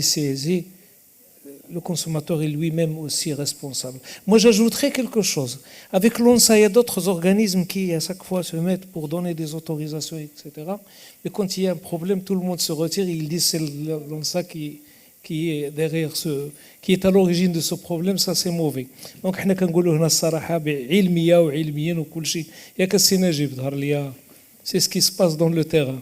saisi, le consommateur est lui-même aussi responsable. Moi, j'ajouterais quelque chose. Avec l'ONSA, il y a d'autres organismes qui, à chaque fois, se mettent pour donner des autorisations, etc. Mais quand il y a un problème, tout le monde se retire et ils disent que c'est l'ONSA qui est derrière qui est à l'origine de ce problème, ça c'est mauvais. Donc, nous كنقولوا هنا الصراحة بعلمية وعلميا وكل شيء. ياك السي نجيب ظهر لي. C'est ce qui se passe dans le terrain.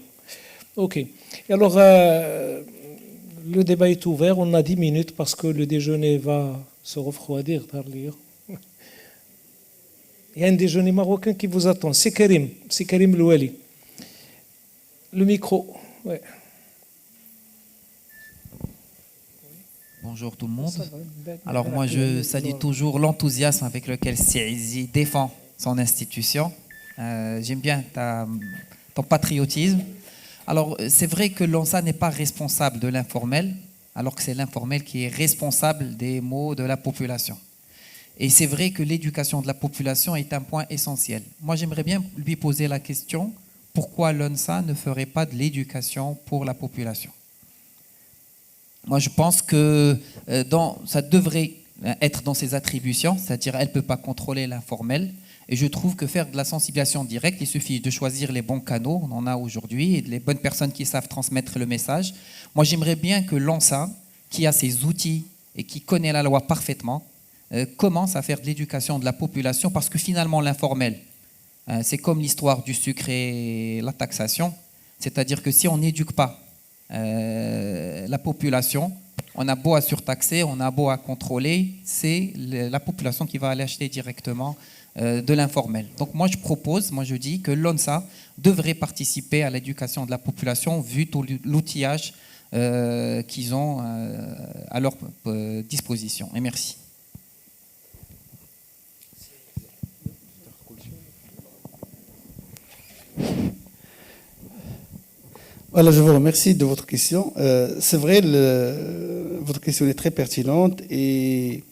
Ok. Et alors, le débat est ouvert. On a 10 minutes parce que le déjeuner va se refroidir. Il y a un déjeuner marocain qui vous attend. C'est Karim Louali. Le micro. Ouais. Bonjour tout le monde. Alors moi je salue toujours l'enthousiasme avec lequel CIZI défend son institution. J'aime bien ton patriotisme. Alors c'est vrai que l'ONSA n'est pas responsable de l'informel, alors que c'est l'informel qui est responsable des maux de la population. Et c'est vrai que l'éducation de la population est un point essentiel. Moi j'aimerais bien lui poser la question, pourquoi l'ONSA ne ferait pas de l'éducation pour la population ? Moi, je pense que ça devrait être dans ses attributions, c'est-à-dire elle ne peut pas contrôler l'informel. Et je trouve que faire de la sensibilisation directe, il suffit de choisir les bons canaux, on en a aujourd'hui, et les bonnes personnes qui savent transmettre le message. Moi, j'aimerais bien que l'ONSA, qui a ses outils et qui connaît la loi parfaitement, commence à faire de l'éducation de la population, parce que finalement, l'informel, c'est comme l'histoire du sucre et la taxation, c'est-à-dire que si on n'éduque pas la population, on a beau à surtaxer, on a beau à contrôler, c'est la population qui va aller acheter directement de l'informel. Donc moi je dis que l'ONSA devrait participer à l'éducation de la population vu tout l'outillage qu'ils ont à leur disposition. Et merci. Voilà, je vous remercie de votre question. C'est vrai, votre question est très pertinente et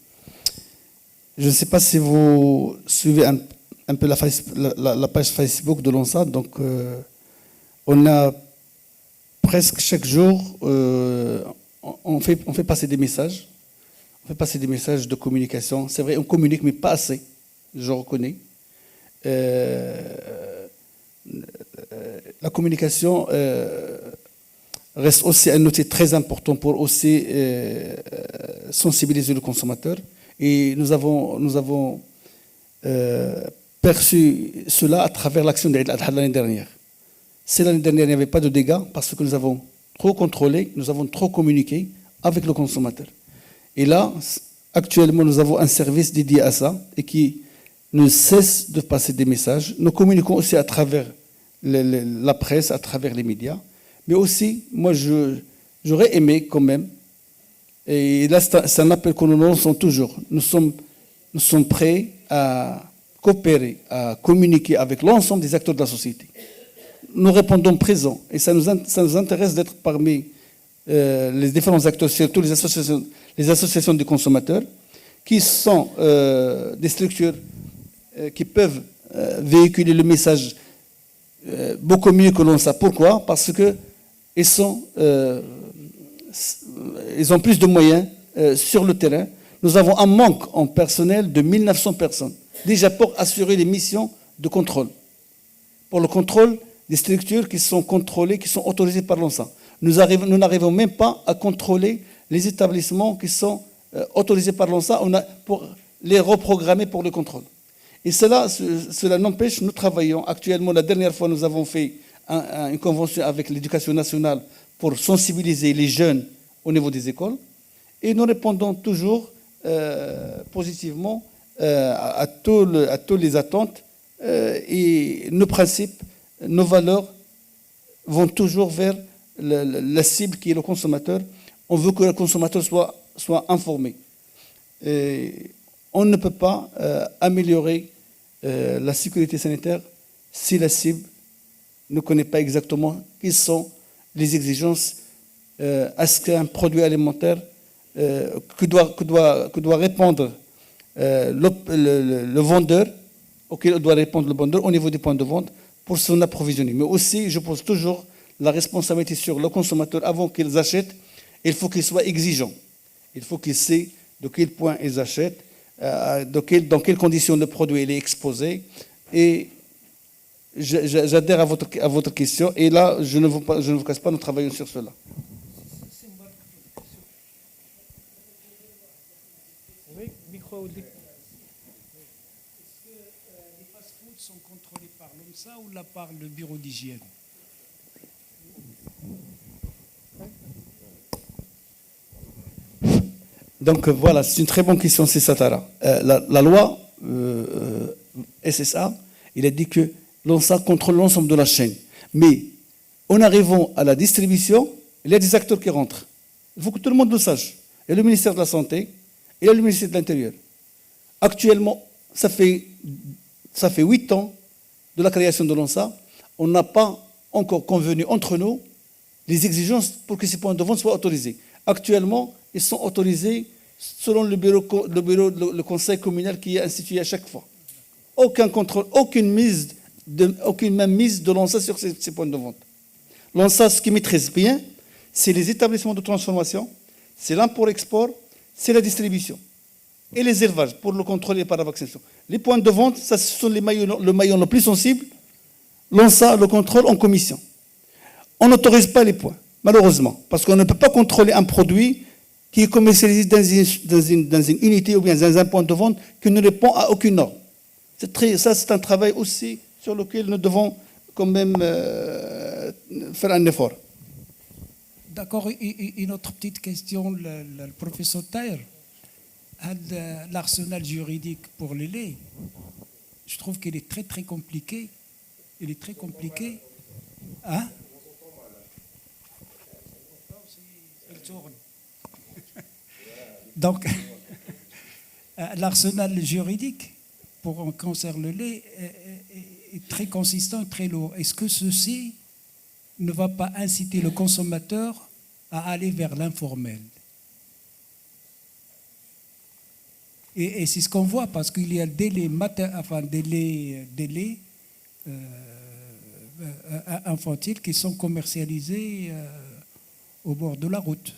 je ne sais pas si vous suivez un peu la page Facebook de l'ONSA. Donc, on a presque chaque jour, on fait passer des messages. On fait passer des messages de communication. C'est vrai, on communique, mais pas assez, je reconnais. La communication reste aussi un outil très important pour aussi sensibiliser le consommateur. Et nous avons perçu cela à travers l'action de l'année dernière. Si l'année dernière, il n'y avait pas de dégâts, parce que nous avons trop contrôlé, nous avons trop communiqué avec le consommateur. Et là, actuellement, nous avons un service dédié à ça et qui ne cesse de passer des messages. Nous communiquons aussi à travers la presse, à travers les médias. Mais aussi, moi, j'aurais aimé quand même, et là, c'est un appel que nous lançons toujours. Nous sommes prêts à coopérer, à communiquer avec l'ensemble des acteurs de la société. Nous répondons présents, et ça nous intéresse d'être parmi les différents acteurs, surtout les associations de consommateurs, qui sont des structures qui peuvent véhiculer le message beaucoup mieux que l'ONSA. Pourquoi ? Parce qu'ils ont plus de moyens sur le terrain. Nous avons un manque en personnel de 1900 personnes, déjà pour assurer les missions de contrôle, pour le contrôle des structures qui sont contrôlées, qui sont autorisées par l'ONSA. Nous n'arrivons même pas à contrôler les établissements qui sont autorisés par l'ONSA pour les reprogrammer pour le contrôle. Et cela n'empêche, nous travaillons actuellement. La dernière fois, nous avons fait une convention avec l'Éducation nationale pour sensibiliser les jeunes au niveau des écoles. Et nous répondons toujours positivement à toutes les attentes. Et nos principes, nos valeurs vont toujours vers la cible qui est le consommateur. On veut que le consommateur soit informé. Et on ne peut pas améliorer la sécurité sanitaire si la cible ne connaît pas exactement quelles sont les exigences à ce qu'un produit alimentaire que doit répondre le vendeur, auquel doit répondre le vendeur au niveau des points de vente pour son approvisionnement. Mais aussi, je pose toujours la responsabilité sur le consommateur avant qu'ils achètent Il faut qu'ils soient exigeants. Il faut qu'ils sachent de quel point ils achètent, dans quelles conditions le produit il est exposé. Et j'adhère à votre question. Et là, je ne vous casse pas, nous travaillons sur cela. Oui, micro. Est-ce que les fast-foods sont contrôlés par l'OMSA ou par le bureau d'hygiène? Donc voilà, c'est une très bonne question, c'est Satara. La loi SSA, il a dit que l'ONSA contrôle l'ensemble de la chaîne. Mais en arrivant à la distribution, il y a des acteurs qui rentrent. Il faut que tout le monde le sache. Il y a le ministère de la Santé, et il y a le ministère de l'Intérieur. Actuellement, ça fait 8 ans de la création de l'ONSA. On n'a pas encore convenu entre nous les exigences pour que ces points de vente soient autorisés. Actuellement, ils sont autorisés selon le conseil communal qui est institué à chaque fois. Aucun contrôle, aucune même mise de l'ONSA sur ces points de vente. L'ONSA, ce qui maîtrise bien, c'est les établissements de transformation, c'est l'import-export, c'est la distribution et les élevages pour le contrôle et par la vaccination. Les points de vente, ça, ce sont le maillon le plus sensible. L'ONSA le contrôle en commission. On n'autorise pas les points, malheureusement, parce qu'on ne peut pas contrôler un produit qui est commercialisé dans une unité ou bien dans un point de vente qui ne répond à aucune norme. Ça, c'est un travail aussi sur lequel nous devons quand même faire un effort. D'accord, une autre petite question, le professeur Taher. L'arsenal juridique pour le lait, je trouve qu'il est très très compliqué. Il est très compliqué. Hein? Il tourne. Donc, l'arsenal juridique pour un cancer le lait est très consistant, très lourd. Est-ce que ceci ne va pas inciter le consommateur à aller vers l'informel? Et c'est ce qu'on voit, parce qu'il y a des laits infantiles qui sont commercialisés au bord de la route,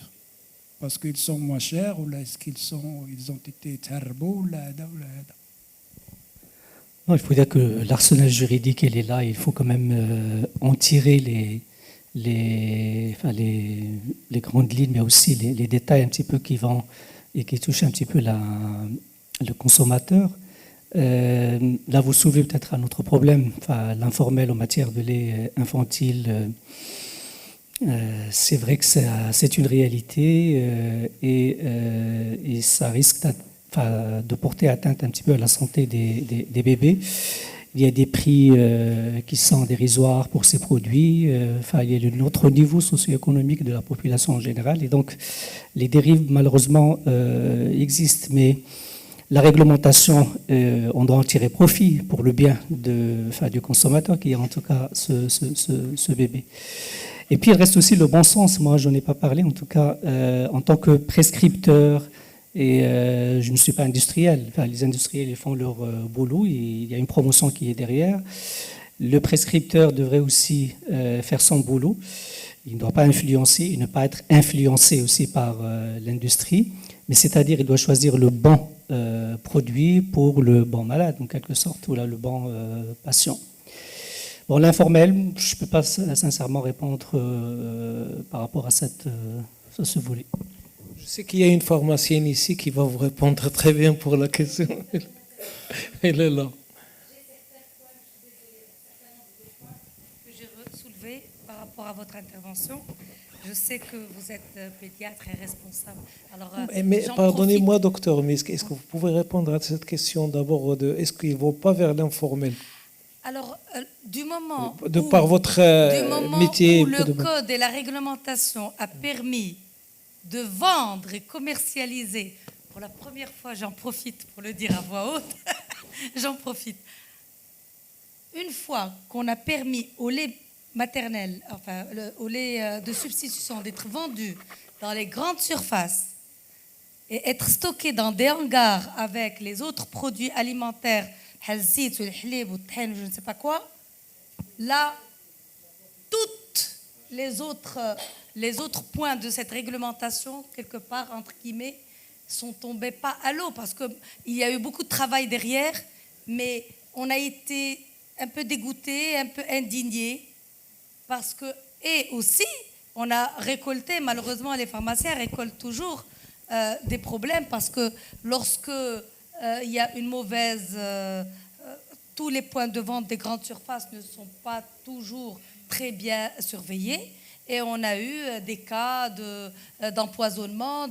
parce qu'ils sont moins chers, ou là, est-ce ils ont été tarbos, Non, il faut dire que l'arsenal juridique, il est là. Il faut quand même en tirer les grandes lignes, mais aussi les détails un petit peu qui vont et qui touchent un petit peu le consommateur. Là, vous soulevez peut-être un autre problème, l'informel en matière de lait infantile. C'est vrai que c'est une réalité et ça risque de porter atteinte un petit peu à la santé des bébés. Il y a des prix qui sont dérisoires pour ces produits. Il y a notre niveau socio-économique de la population en général. Et donc, les dérives, malheureusement, existent. Mais la réglementation, on doit en tirer profit pour le bien du consommateur, qui est en tout cas ce bébé. Et puis, il reste aussi le bon sens. Moi, je n'en ai pas parlé, en tout cas, en tant que prescripteur. Et je ne suis pas industriel. Les industriels ils font leur boulot. Il y a une promotion qui est derrière. Le prescripteur devrait aussi faire son boulot. Il ne doit pas influencer, il ne pas être influencé aussi par l'industrie. Mais c'est-à-dire, il doit choisir le bon produit pour le bon malade, en quelque sorte, ou là, le bon patient. Bon, l'informel, je ne peux pas sincèrement répondre par rapport à ce volet. Je sais qu'il y a une pharmacienne ici qui va vous répondre très bien pour la question. Elle est là. Que j'ai soulevé par rapport à votre intervention. Je sais que vous êtes pédiatre et responsable. Alors, mais pardonnez-moi, docteur, mais est-ce que vous pouvez répondre à cette question d'abord est-ce qu'ils ne vont pas vers l'informel? Alors, du moment par votre métier, où le code et la réglementation a permis de vendre et commercialiser, pour la première fois, j'en profite pour le dire à voix haute, j'en profite. Une fois qu'on a permis au lait maternel, au lait de substitution d'être vendu dans les grandes surfaces et être stocké dans des hangars avec les autres produits alimentaires, je ne sais pas quoi, là, toutes les autres points de cette réglementation, quelque part, entre guillemets, sont tombés pas à l'eau, parce qu'il y a eu beaucoup de travail derrière, mais on a été un peu dégoûtés, un peu indignés, parce que, et aussi, on a récolté, malheureusement, les pharmaciens récoltent toujours des problèmes, parce que lorsque il y a une mauvaise... tous les points de vente des grandes surfaces ne sont pas toujours très bien surveillés, et on a eu des cas d'empoisonnement,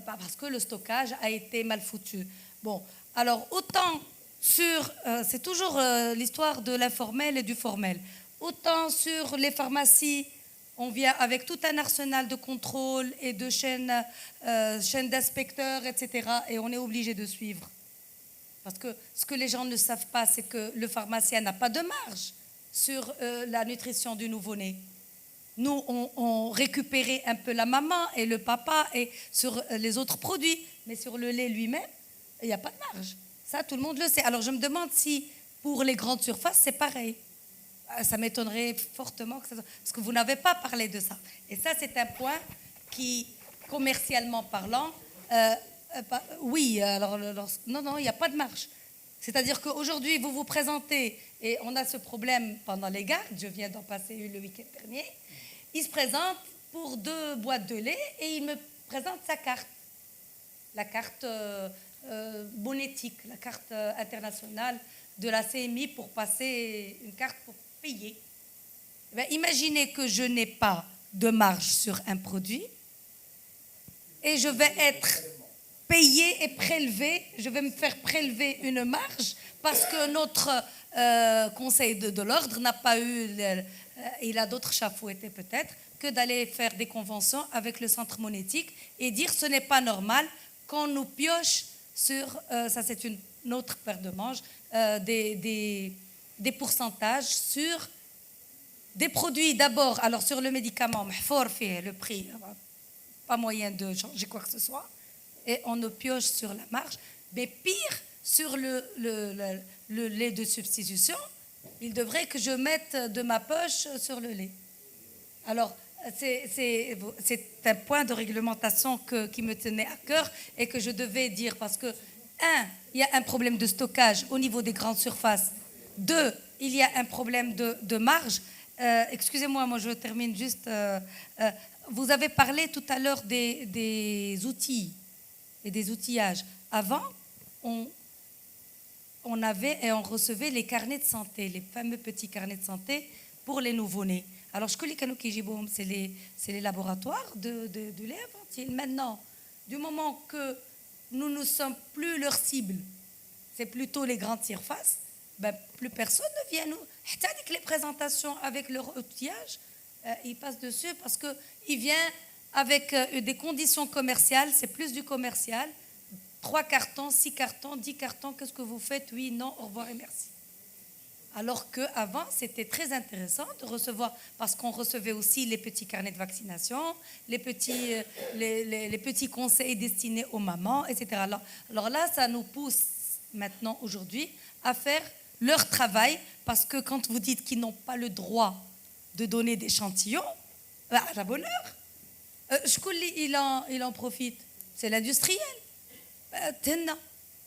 parce que le stockage a été mal foutu. Bon, alors autant c'est toujours l'histoire de l'informel et du formel. Autant sur les pharmacies, on vient avec tout un arsenal de contrôle et de chaînes d'inspecteurs, etc. Et on est obligé de suivre. Parce que ce que les gens ne savent pas, c'est que le pharmacien n'a pas de marge sur la nutrition du nouveau-né. Nous, on récupérait un peu la maman et le papa et sur les autres produits, mais sur le lait lui-même, il n'y a pas de marge. Ça, tout le monde le sait. Alors, je me demande si, pour les grandes surfaces, c'est pareil. Ça m'étonnerait fortement, parce que vous n'avez pas parlé de ça. Et ça, c'est un point qui, commercialement parlant, oui, alors, non, il n'y a pas de marge. C'est-à-dire qu'aujourd'hui, vous vous présentez, et on a ce problème pendant les gardes, je viens d'en passer une le week-end dernier, il se présente pour 2 boîtes de lait et il me présente sa carte. La carte monétique, la carte internationale de la CMI pour passer une carte pour payer. Imaginez que je n'ai pas de marge sur un produit et je vais être payé et prélevé, je vais me faire prélever une marge parce que notre conseil de l'ordre n'a pas eu, il a d'autres chats fouettés peut-être, que d'aller faire des conventions avec le centre monétique et dire ce n'est pas normal qu'on nous pioche sur, ça c'est une autre paire de manches, des pourcentages sur des produits d'abord, alors sur le médicament, le prix, pas moyen de changer quoi que ce soit, et on nous pioche sur la marge, mais pire, sur le lait de substitution, il devrait que je mette de ma poche sur le lait. Alors, c'est un point de réglementation qui me tenait à cœur et que je devais dire parce que, 1, il y a un problème de stockage au niveau des grandes surfaces. 2, il y a un problème de marge. Excusez-moi, moi je termine juste. Vous avez parlé tout à l'heure des outils et des outillages. Avant, on avait et on recevait les carnets de santé, les fameux petits carnets de santé pour les nouveau-nés. Alors, je connais c'est les laboratoires de lait infantile. Maintenant, du moment que nous ne sommes plus leur cible, c'est plutôt les grandes surfaces, plus personne ne vient nous. Avec les présentations avec leur outillage, ils passent dessus parce qu'ils viennent avec des conditions commerciales, c'est plus du commercial. 3 cartons, 6 cartons, 10 cartons, qu'est-ce que vous faites? Oui, non, au revoir et merci. Alors qu'avant, c'était très intéressant de recevoir, parce qu'on recevait aussi les petits carnets de vaccination, les petits conseils destinés aux mamans, etc. Alors là, ça nous pousse maintenant, aujourd'hui, à faire leur travail, parce que quand vous dites qu'ils n'ont pas le droit de donner d'échantillons, à la bonne heure. Il en profite. C'est l'industriel.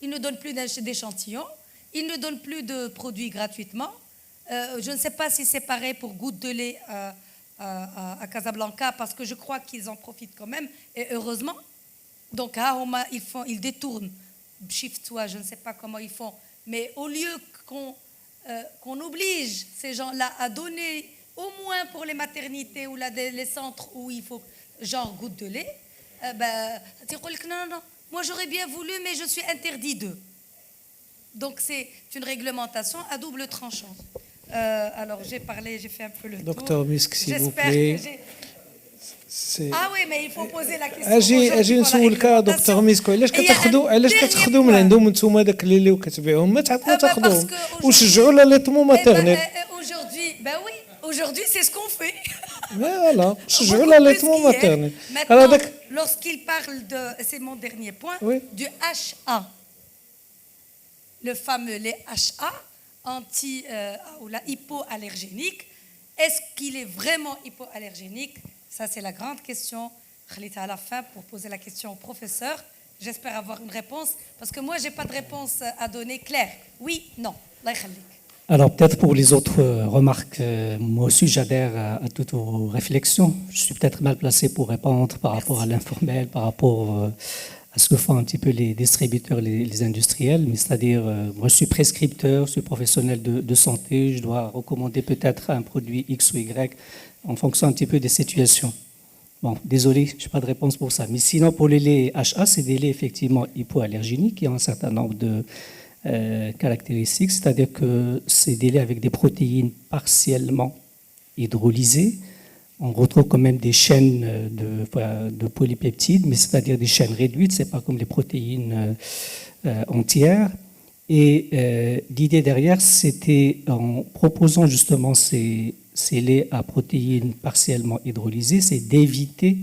Il ne donne plus d'échantillons. Il ne donne plus de produits gratuitement. Je ne sais pas si c'est pareil pour Goutte de lait à Casablanca, parce que je crois qu'ils en profitent quand même, et heureusement. Donc, ils détournent. Shift-toi, je ne sais pas comment ils font. Mais au lieu qu'on oblige ces gens-là à donner, au moins pour les maternités ou les centres où il faut, genre Goutte de lait, non, moi j'aurais bien voulu, mais je suis interdit d'eux. Donc c'est une réglementation à double tranchant. Alors j'ai fait un peu le tour. Docteur Misk, s'il vous plaît. Ah oui, mais il faut poser la question. اجي نسولك دكتور ميسكو علاش كتاخذوا من عندهم نتوما داك اللي وكتبيعهم ما تعطوا تاخذوهم وشجعوا لا ليطمو ماتيرنيل. Aujourd'hui, c'est ce qu'on fait. Voilà, شجعوا لا ليطمو ماتيرنيل. Maintenant, lorsqu'il parle c'est mon dernier point, du HA, le fameux lait HA, ou la hypoallergénique, Est-ce qu'il est vraiment hypoallergénique? Ça, c'est la grande question. Khalita à la fin pour poser la question au professeur. J'espère avoir une réponse, parce que moi, je n'ai pas de réponse à donner claire. Oui, non. Allah yakhalik. Alors peut-être pour les autres remarques, moi aussi j'adhère à toutes vos réflexions. Je suis peut-être mal placé pour répondre par rapport à l'informel, par rapport à ce que font un petit peu les distributeurs, les industriels. Mais c'est-à-dire, moi je suis prescripteur, je suis professionnel de santé, je dois recommander peut-être un produit X ou Y en fonction un petit peu des situations. Bon, désolé, je n'ai pas de réponse pour ça. Mais sinon, pour les laits HA, c'est des laits effectivement hypoallergéniques qui ont un certain nombre de caractéristiques, c'est-à-dire que c'est des laits avec des protéines partiellement hydrolysées. On retrouve quand même des chaînes de polypeptides, mais c'est-à-dire des chaînes réduites, ce n'est pas comme les protéines entières. Et l'idée derrière, c'était en proposant justement ces laits à protéines partiellement hydrolysées, c'est d'éviter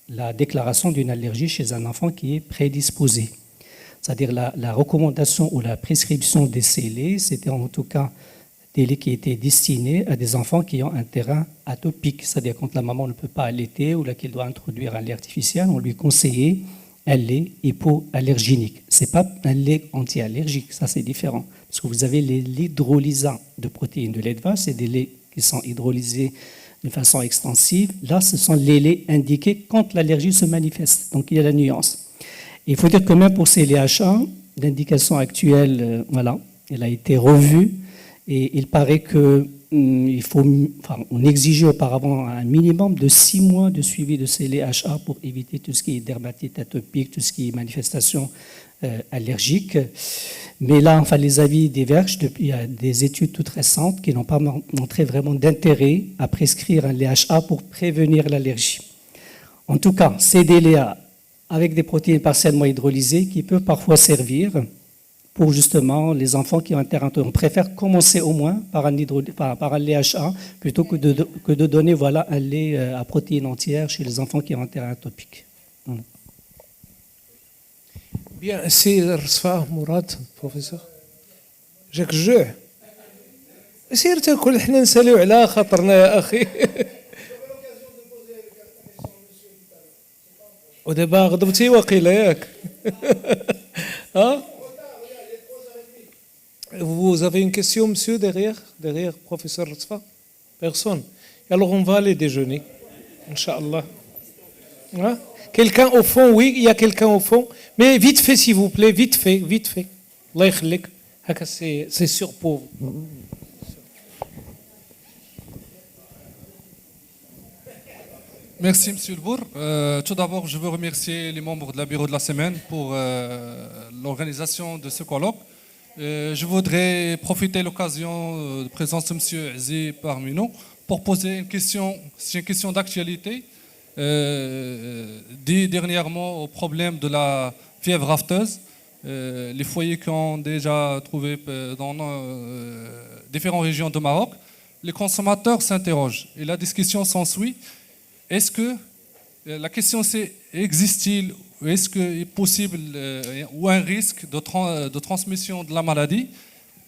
la déclaration d'une allergie chez un enfant qui est prédisposé. C'est-à-dire la recommandation ou la prescription de ces laits, c'était en tout cas des laits qui étaient destinés à des enfants qui ont un terrain atopique. C'est-à-dire quand la maman ne peut pas allaiter ou qu'elle doit introduire un lait artificiel, on lui conseillait un lait hypoallergénique. Ce n'est pas un lait anti-allergique, ça c'est différent. Parce que vous avez l'hydrolysant de protéines de lait de vache, c'est des laits qui sont hydrolysés de façon extensive. Là, ce sont les laits indiqués quand l'allergie se manifeste. Donc il y a la nuance. Il faut dire que même pour ces laits HA, l'indication actuelle, voilà, elle a été revue et il paraît que on exigeait auparavant un minimum de 6 mois de suivi de ces laits HA pour éviter tout ce qui est dermatite atopique, tout ce qui est manifestation allergique. Mais là, enfin, les avis divergent. Il y a des études toutes récentes qui n'ont pas montré vraiment d'intérêt à prescrire un lait HA pour prévenir l'allergie. En tout cas, c'est des laits avec des protéines partiellement hydrolysées qui peuvent parfois servir pour justement les enfants qui ont un terrain atopique. On préfère commencer au moins par un lait HA plutôt que de donner voilà, un lait à protéines entières chez les enfants qui ont un terrain atopique. Voilà. Bien, c'est Rasfa Mourad, professeur. جاك الجوع سير تاكل حنا نساليو على خاطرنا يا اخي ودابا غضبتي واقيلا ياك ها Vous avez une question, monsieur, derrière professeur Rasfa? Personne. Alors on va aller déjeuner, Inch'Allah. Hein? Quelqu'un au fond, oui, il y a quelqu'un au fond. Mais vite fait, s'il vous plaît, vite fait. Allah yakhlik. C'est sûr pour vous. Merci, M. Le Bourg. Tout d'abord, je veux remercier les membres de la Bureau de la Semaine pour l'organisation de ce colloque. Je voudrais profiter de l'occasion de présence de M. Aziz parmi nous pour poser une question. C'est une question d'actualité. Dit dernièrement au problème de la fièvre afteuse, les foyers qui ont déjà trouvé dans différentes régions de Maroc, les consommateurs s'interrogent et la discussion s'ensuit. Est-ce que la question c'est existe-t-il ou est-ce qu'il est possible ou un risque de transmission de la maladie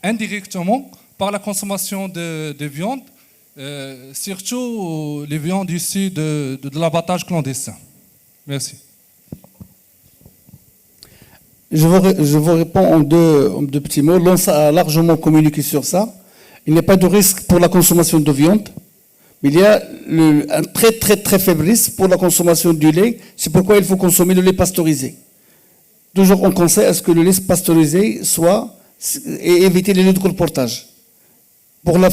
indirectement par la consommation de viande, surtout les viandes issues de l'abattage clandestin? Merci. Je vous réponds en deux petits mots. L'ONSA a largement communiqué sur ça. Il n'y a pas de risque pour la consommation de viande, mais il y a un très très très faible risque pour la consommation du lait. C'est pourquoi il faut consommer le lait pasteurisé. Toujours on conseille à ce que le lait pasteurisé soit et éviter les laits de colportage. Pour la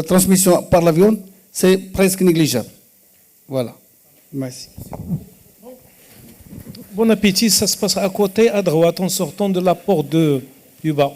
transmission par la viande, c'est presque négligeable. Voilà. Merci. Bon appétit, ça se passe à côté, à droite, en sortant de la porte du bas.